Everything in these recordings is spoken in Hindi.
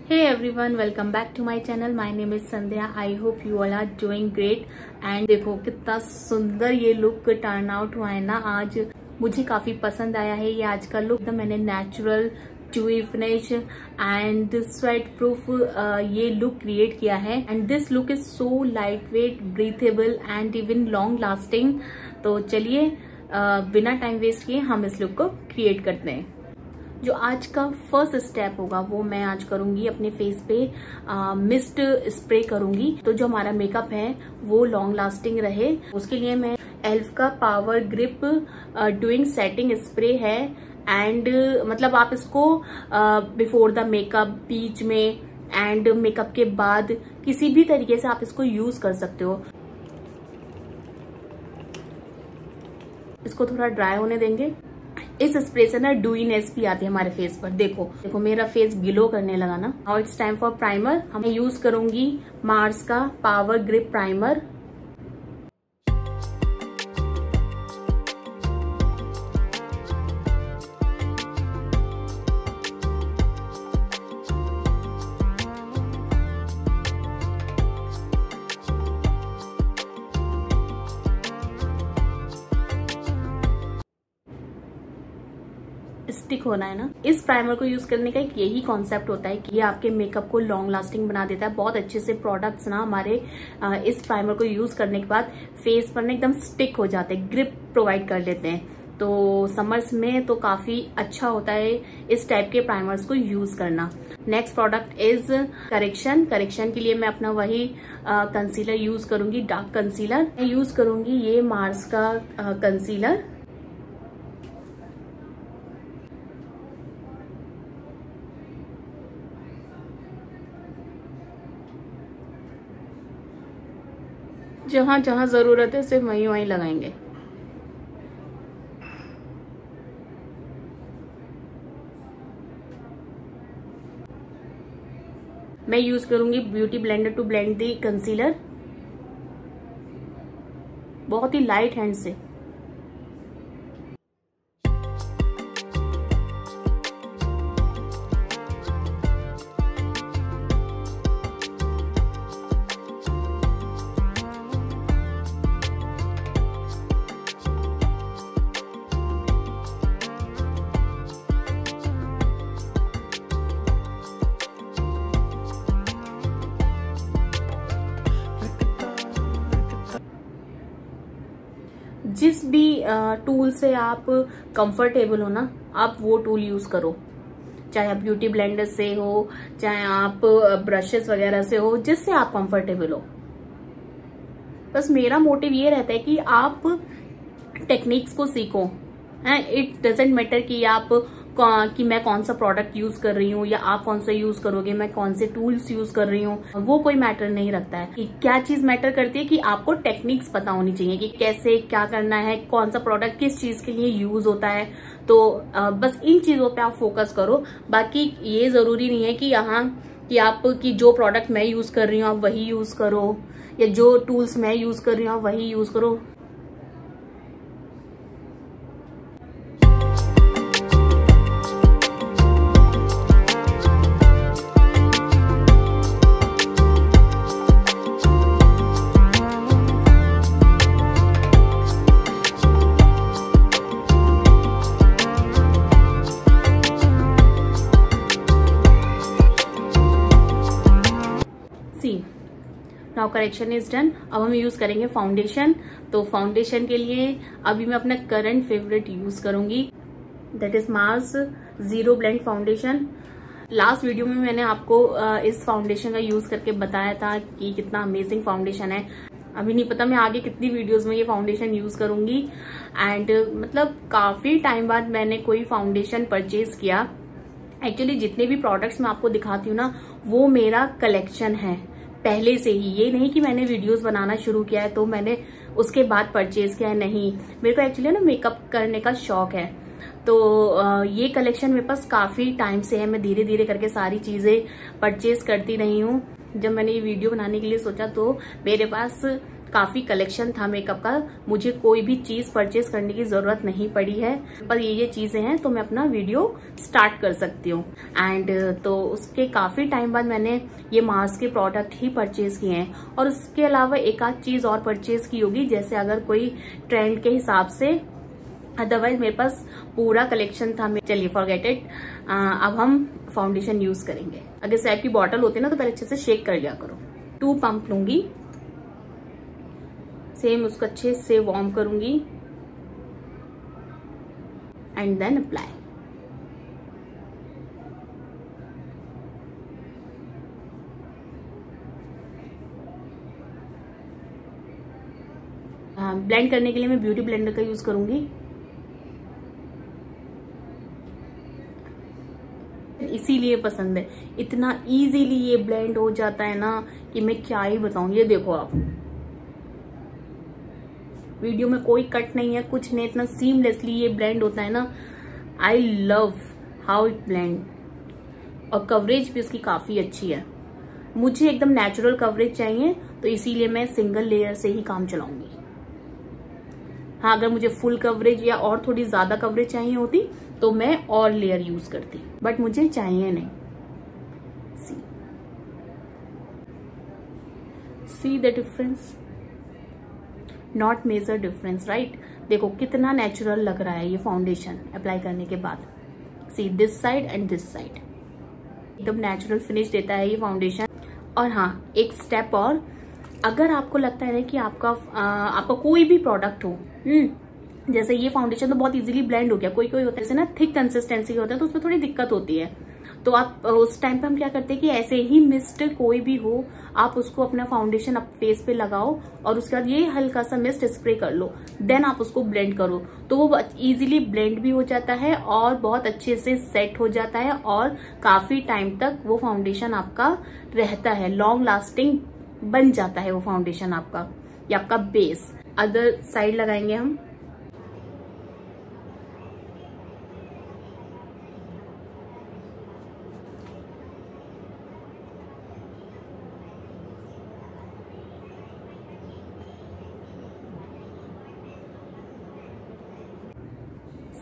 Hey everyone, welcome back to my channel. My name is Sandhya. I hope you all are doing great. And देखो कितना सुंदर ये लुक टर्न आउट हुआ है ना आज, मुझे काफी पसंद आया है ये आज का लुक। मैंने natural dewy finish and sweat proof ये लुक क्रिएट किया है and this look is so lightweight, breathable and even long lasting. तो चलिए बिना टाइम वेस्ट किए हम इस लुक को क्रिएट करते हैं। जो आज का फर्स्ट स्टेप होगा वो मैं आज करूंगी अपने फेस पे मिस्ट स्प्रे करूंगी, तो जो हमारा मेकअप है वो लॉन्ग लास्टिंग रहे। उसके लिए मैं एल्फ का power grip doing setting spray है एंड मतलब आप इसको बिफोर द मेकअप, बीच में एंड मेकअप के बाद किसी भी तरीके से आप इसको यूज कर सकते हो। इसको थोड़ा ड्राई होने देंगे। इस स्प्रे से ना डूईनेस भी आती है हमारे फेस पर। देखो मेरा फेस ग्लो करने लगा ना। Now it's time for primer. मैं यूज करूंगी मार्स का पावर ग्रिप प्राइमर। स्टिक होना है ना। इस प्राइमर को यूज करने का एक यही कॉन्सेप्ट होता है कि ये आपके मेकअप को लॉन्ग लास्टिंग बना देता है। बहुत अच्छे से प्रोडक्ट्स ना हमारे इस प्राइमर को यूज करने के बाद फेस पर ना एकदम स्टिक हो जाते हैं, ग्रिप प्रोवाइड कर लेते हैं। तो समर्स में तो काफी अच्छा होता है इस टाइप के प्राइमर्स को यूज करना। Next product is correction. Correction के लिए मैं अपना वही कंसीलर यूज करूंगी, डार्क कंसीलर। मैं यूज करूंगी ये मार्स का कंसीलर। जहां जहां जरूरत है सिर्फ वहीं वहीं लगाएंगे। मैं यूज करूंगी beauty blender to blend the concealer, बहुत ही लाइट हैंड से। जिस भी टूल से आप कंफर्टेबल हो ना, आप वो टूल यूज करो। चाहे आप ब्यूटी ब्लेंडर से हो, चाहे आप ब्रशेस वगैरह से हो, जिससे आप कंफर्टेबल हो। बस मेरा मोटिव ये रहता है कि आप टेक्निक्स को सीखो। इट डजेंट मैटर कि मैं कौन सा प्रोडक्ट यूज कर रही हूँ या आप कौन सा यूज करोगे, मैं कौन से टूल्स यूज कर रही हूँ, वो कोई मैटर नहीं रखता है। कि क्या चीज मैटर करती है कि आपको टेक्निक्स पता होनी चाहिए कि कैसे क्या करना है, कौन सा प्रोडक्ट किस चीज के लिए यूज होता है। तो बस इन चीजों पे आप फोकस करो। बाकी ये जरूरी नहीं है कि कि जो प्रोडक्ट मैं यूज कर रही हूँ आप वही यूज करो, या जो टूल्स मैं यूज कर रही हूँ आप वही यूज करो। Now correction is done. अब हम यूज करेंगे फाउंडेशन। तो फाउंडेशन के लिए अभी मैं अपना करंट फेवरेट यूज करूंगी, that is Mars zero blend foundation. Last video में मैंने आपको इस फाउंडेशन का यूज करके बताया था कि कितना अमेजिंग फाउंडेशन है। अभी नहीं पता मैं आगे कितनी वीडियोस में ये फाउंडेशन यूज करूंगी। एंड मतलब काफी टाइम बाद मैंने कोई फाउंडेशन परचेज किया। एक्चुअली जितने भी प्रोडक्ट्स मैं आपको दिखाती हूँ ना, वो मेरा कलेक्शन है पहले से ही। ये नहीं कि मैंने वीडियोस बनाना शुरू किया है तो मैंने उसके बाद परचेज किया है, नहीं। मेरे को एक्चुअली ना मेकअप करने का शौक है, तो ये कलेक्शन मेरे पास काफी टाइम से है। मैं धीरे धीरे करके सारी चीजें परचेज करती रही हूँ। जब मैंने ये वीडियो बनाने के लिए सोचा तो मेरे पास काफी कलेक्शन था मेकअप का, मुझे कोई भी चीज परचेज करने की जरूरत नहीं पड़ी है, पर ये चीजें हैं तो मैं अपना वीडियो स्टार्ट कर सकती हूँ। एंड तो उसके काफी टाइम बाद मैंने ये मार्स के प्रोडक्ट ही परचेज किए हैं, और उसके अलावा एक आध चीज और परचेज की होगी, जैसे अगर कोई ट्रेंड के हिसाब से, अदरवाइज मेरे पास पूरा कलेक्शन था। चलिए फॉरगेट इट। अब हम फाउंडेशन यूज करेंगे। अगर सैप की बॉटल होती है ना तो पहले अच्छे से शेक कर लिया करो। 2 पंप लूंगी, सेम उसको अच्छे से वार्म करूंगी एंड देन अप्लाई। ब्लेंड करने के लिए मैं ब्यूटी ब्लेंडर का यूज करूंगी। इसीलिए पसंद है, इतना इजीली ये ब्लेंड हो जाता है ना कि मैं क्या ही बताऊं। ये देखो आप, वीडियो में कोई कट नहीं है, कुछ नहीं, इतना सीमलेसली ये ब्लेंड होता है ना। I love how it blend, और कवरेज भी उसकी काफी अच्छी है। मुझे एकदम नेचुरल कवरेज चाहिए, तो इसीलिए मैं सिंगल लेयर से ही काम चलाऊंगी। हाँ, अगर मुझे फुल कवरेज या और थोड़ी ज्यादा कवरेज चाहिए होती तो मैं और लेयर यूज करती, बट मुझे चाहिए नहीं। See the difference, not major difference, right. देखो कितना नेचुरल लग रहा है ये फाउंडेशन अप्लाई करने के बाद। See this side and this side, एकदम नेचुरल फिनिश देता है ये फाउंडेशन। और हाँ, एक स्टेप और, अगर आपको लगता है ना कि आपका कोई भी प्रोडक्ट हो, जैसे ये फाउंडेशन तो बहुत इजीली ब्लेंड हो गया, कोई होता है जैसे ना थिक कंसिस्टेंसी होता है तो उसमें थोड़ी दिक्कत होती है, तो आप उस टाइम पे हम क्या करते हैं कि ऐसे ही मिस्ट कोई भी हो, आप उसको अपना फाउंडेशन आप फेस पे लगाओ और उसके बाद ये हल्का सा मिस्ट स्प्रे कर लो, देन आप उसको ब्लेंड करो, तो वो इजीली ब्लेंड भी हो जाता है और बहुत अच्छे से सेट हो जाता है, और काफी टाइम तक वो फाउंडेशन आपका रहता है, लॉन्ग लास्टिंग बन जाता है वो फाउंडेशन आपका, या आपका बेस। अदर साइड लगाएंगे हम।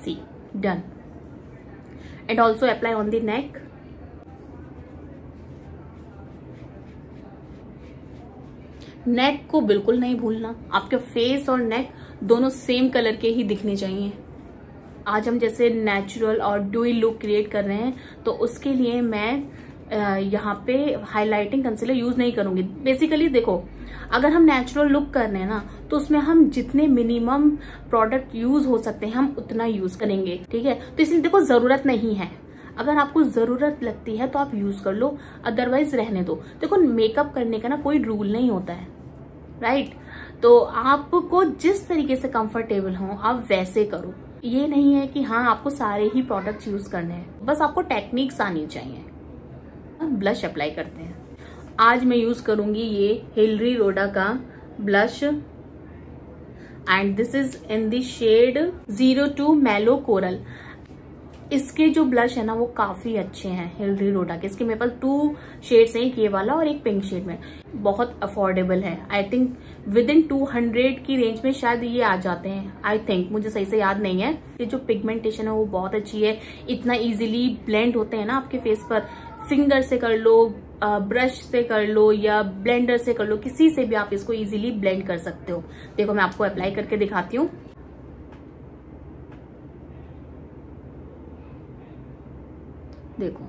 See, done. And also apply on the neck. नेक को बिल्कुल नहीं भूलना, आपके फेस और नेक दोनों सेम कलर के ही दिखने चाहिए। आज हम जैसे नेचुरल और ड्यूई लुक क्रिएट कर रहे हैं, तो उसके लिए मैं यहाँ पे हाइलाइटिंग कंसीलर यूज नहीं करूंगी। बेसिकली देखो, अगर हम नेचुरल लुक कर रहे हैं ना, तो उसमें हम जितने मिनिमम प्रोडक्ट यूज हो सकते हैं हम उतना यूज करेंगे, ठीक है। तो इसलिए देखो, जरूरत नहीं है, अगर आपको जरूरत लगती है तो आप यूज कर लो, अदरवाइज रहने दो। देखो, मेकअप करने का ना कोई रूल नहीं होता है, राइट। तो आपको जिस तरीके से कंफर्टेबल हो आप वैसे करो। ये नहीं है कि हाँ आपको सारे ही प्रोडक्ट्स यूज करने हैं, बस आपको टेक्निक्स आनी चाहिए। ब्लश अप्लाई करते हैं। आज मैं यूज करूंगी ये हिलरी रोडा का blush, and this is in the shade 02 mallow coral. इसके जो ब्लश है ना वो काफी अच्छे हैं हिलरी रोडा के। इसके मेरे पास 2 शेड्स हैं, एक ये वाला और एक पिंक शेड में। बहुत अफोर्डेबल है, आई थिंक विद इन 200 की रेंज में शायद ये आ जाते हैं, आई थिंक, मुझे सही से याद नहीं है। ये जो पिगमेंटेशन है वो बहुत अच्छी है, इतना इजीली ब्लेंड होते हैं ना आपके फेस पर। फिंगर से कर लो, ब्रश से कर लो या ब्लेंडर से कर लो, किसी से भी आप इसको इजीली ब्लेंड कर सकते हो। देखो मैं आपको अप्लाई करके दिखाती हूँ। देखो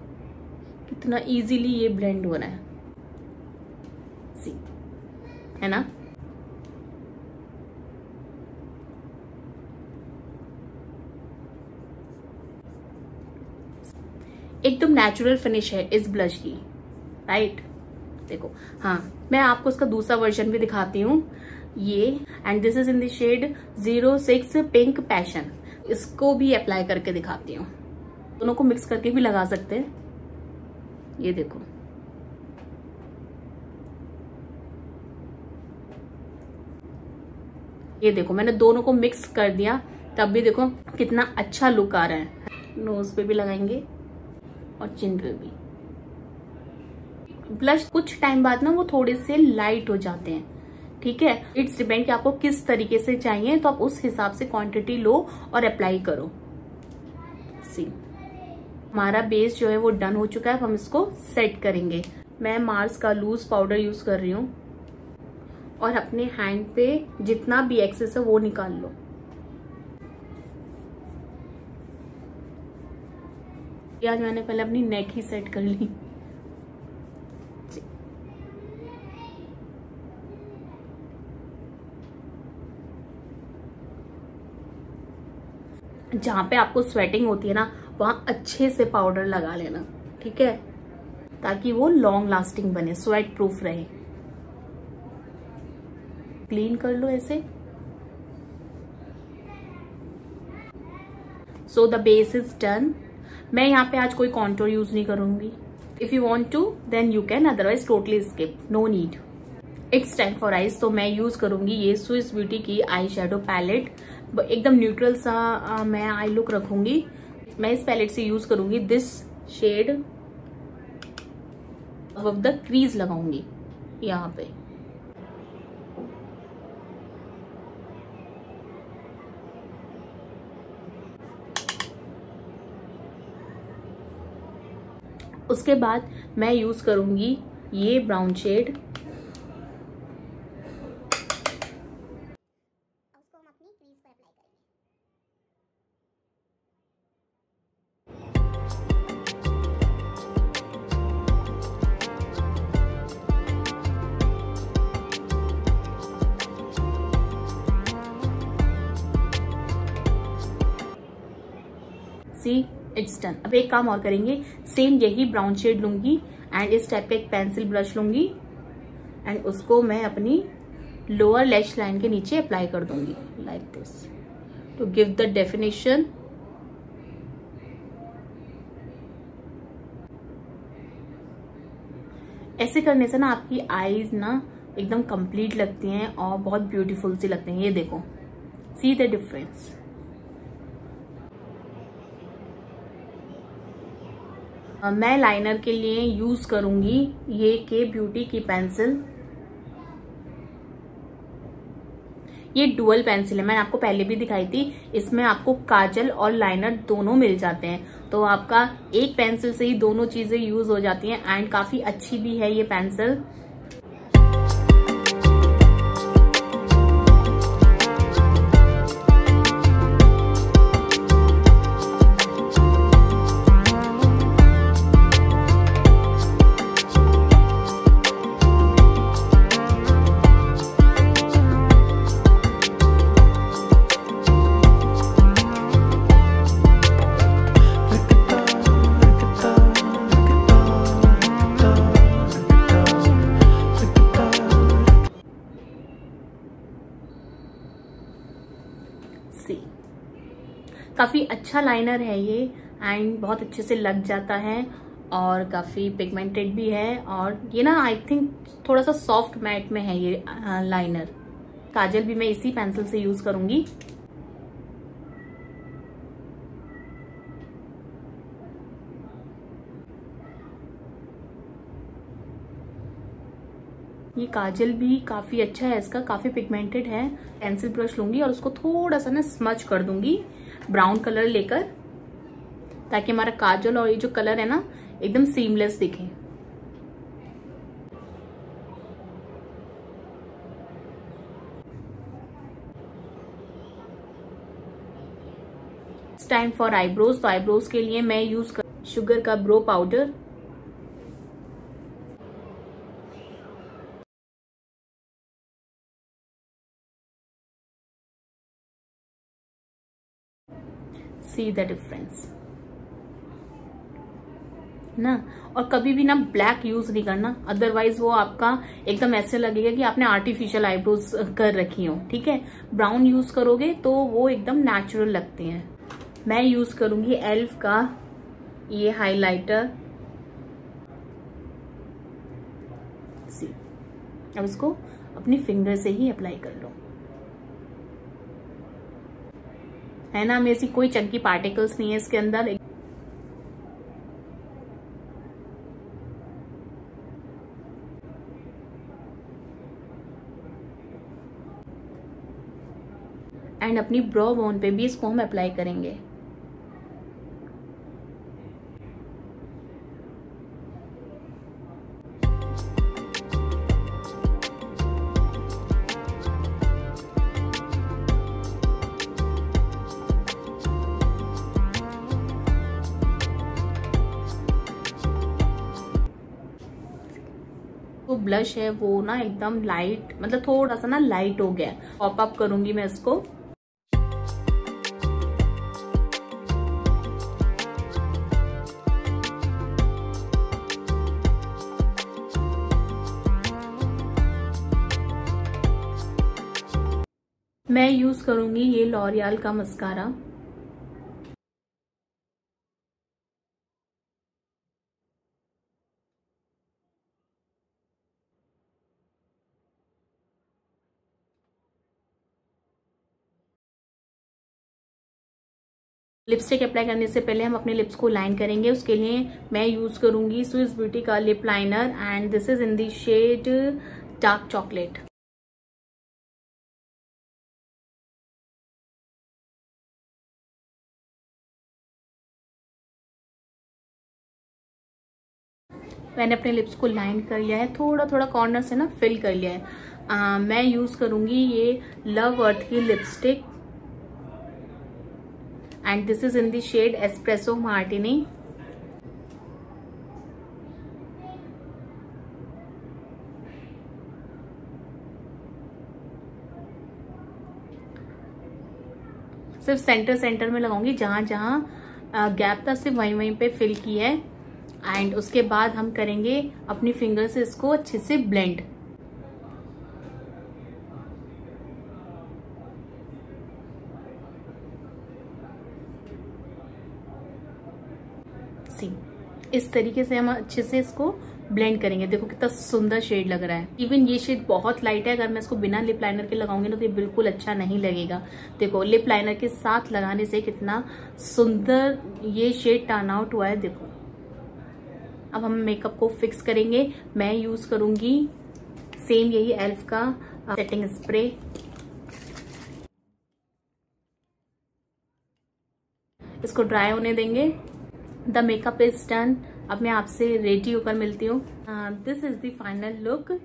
कितना इजीली ये ब्लेंड हो रहा है, सी, है ना। एकदम नेचुरल फिनिश है इस ब्लश की, राइट। देखो, हाँ मैं आपको इसका दूसरा वर्जन भी दिखाती हूँ, ये, and this is in the shade 06 pink passion. इसको भी अप्लाई करके दिखाती हूँ, दोनों को मिक्स करके भी लगा सकते हैं। ये देखो, ये देखो मैंने दोनों को मिक्स कर दिया, तब भी देखो कितना अच्छा लुक आ रहा है। नोज पे भी लगाएंगे और चिन पे भी। ब्लश कुछ टाइम बाद ना वो थोड़े से लाइट हो जाते हैं, ठीक है, इट्स डिपेंड कि आपको किस तरीके से चाहिए, तो आप उस हिसाब से क्वांटिटी लो और अप्लाई करो। सी, हमारा बेस जो है वो डन हो चुका है। अब हम इसको सेट करेंगे। मैं मार्स का लूज पाउडर यूज कर रही हूँ और अपने हैंड पे जितना भी एक्सेस है वो निकाल लो। आज मैंने पहले अपनी नेक ही सेट कर ली। जहां पे आपको स्वेटिंग होती है ना, वहां अच्छे से पाउडर लगा लेना, ठीक है, ताकि वो लॉन्ग लास्टिंग बने, स्वेट प्रूफ रहे। क्लीन कर लो ऐसे। So the base is done. मैं यहाँ पे आज कोई कॉन्टोर यूज नहीं करूंगी। If you want to then you can, otherwise totally skip, no need. It's time for eyes. तो मैं यूज करूंगी ये स्विस ब्यूटी की आई शेडो पैलेट। एकदम न्यूट्रल सा मैं आई लुक रखूंगी। मैं इस पैलेट से यूज करूंगी this shade of the crease लगाऊंगी यहाँ पे। उसके बाद मैं यूज करूंगी ये brown shade. See, it's done. अब एक काम और करेंगे, सेम यही ब्राउन शेड लूंगी एंड इस टाइप का एक पेंसिल ब्रश लूंगी एंड उसको मैं अपनी लोअर लैश लाइन के नीचे अप्लाई कर दूंगी like this to give the definition. ऐसे करने से ना आपकी आईज ना एकदम कंप्लीट लगती हैं और बहुत ब्यूटीफुल सी लगती हैं। ये देखो, सी द डिफरेंस। मैं लाइनर के लिए यूज करूंगी ये के ब्यूटी की पेंसिल। ये डुअल पेंसिल है, मैंने आपको पहले भी दिखाई थी। इसमें आपको काजल और लाइनर दोनों मिल जाते हैं, तो आपका एक पेंसिल से ही दोनों चीजें यूज हो जाती हैं एंड काफी अच्छी भी है ये पेंसिल। काफी अच्छा लाइनर है ये एंड बहुत अच्छे से लग जाता है और काफी पिगमेंटेड भी है। और ये ना आई थिंक थोड़ा सा सॉफ्ट मैट में है ये लाइनर। काजल भी मैं इसी पेंसिल से यूज करूंगी। ये काजल भी काफी अच्छा है, इसका काफी पिगमेंटेड है। पेंसिल ब्रश लूंगी और उसको थोड़ा सा ना स्मच कर दूंगी ब्राउन कलर लेकर, ताकि हमारा काजल और ये जो कलर है ना एकदम सीमलेस दिखे। It's time for eyebrows. तो आईब्रोज के लिए मैं यूज कर शुगर का bro powder. C the difference ना। और कभी भी ना ब्लैक यूज नहीं करना, अदरवाइज वो आपका एकदम ऐसे लगेगा कि आपने आर्टिफिशियल आईब्रोज कर रखी हो, ठीक है। ब्राउन यूज करोगे तो वो एकदम नेचुरल लगते हैं। मैं यूज करूंगी एल्फ का ये हाइलाइटर। सी, अब इसको अपनी फिंगर से ही अप्लाई कर लो, है ना। में ऐसी कोई चंकी पार्टिकल्स नहीं है इसके अंदर। एंड अपनी ब्रो बोन पे भी इसको हम अप्लाई करेंगे। तो ब्लश है वो ना एकदम लाइट, मतलब थोड़ा सा ना लाइट हो गया। पॉप अप करूंगी मैं इसको। मैं यूज करूंगी ये लॉरियल का मस्कारा। लिपस्टिक अप्लाई करने से पहले हम अपने लिप्स को लाइन करेंगे। उसके लिए मैं यूज करूंगी स्विस ब्यूटी का lip liner and this is in the shade dark chocolate. मैंने अपने लिप्स को लाइन कर लिया है, थोड़ा थोड़ा कॉर्नर से ना फिल कर लिया है। मैं यूज करूंगी ये लव अर्थ की lipstick and this is in the shade espresso martini. सिर्फ सेंटर में लगाऊंगी, जहां जहां गैप था सिर्फ वहीं वहीं पे फिल की है। एंड उसके बाद हम करेंगे अपनी फिंगर से इसको अच्छे से ब्लेंड। इस तरीके से हम अच्छे से इसको ब्लेंड करेंगे। देखो कितना सुंदर शेड लग रहा है। इवन ये शेड बहुत लाइट है, अगर मैं इसको बिना लिप लाइनर के लगाऊंगी ना तो ये बिल्कुल अच्छा नहीं लगेगा। देखो लिप लाइनर के साथ लगाने से कितना सुंदर ये शेड टर्न आउट हुआ है। देखो अब हम मेकअप को फिक्स करेंगे। मैं यूज करूंगी सेम यही एल्फ का सेटिंग स्प्रे। इसको ड्राई होने देंगे। The makeup is done. अब मैं आपसे रेडी होकर मिलती हूँ। This is the final look.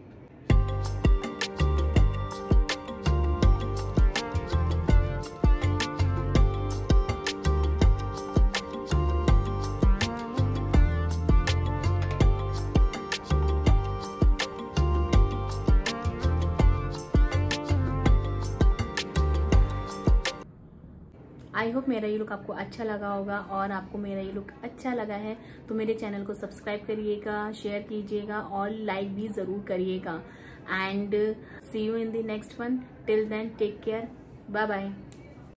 I hope मेरा ये लुक आपको अच्छा लगा होगा, और आपको मेरा ये लुक अच्छा लगा है तो मेरे चैनल को सब्सक्राइब करिएगा, शेयर कीजिएगा और लाइक भी ज़रूर करिएगा। And see you in the next one. Till then take care, bye bye.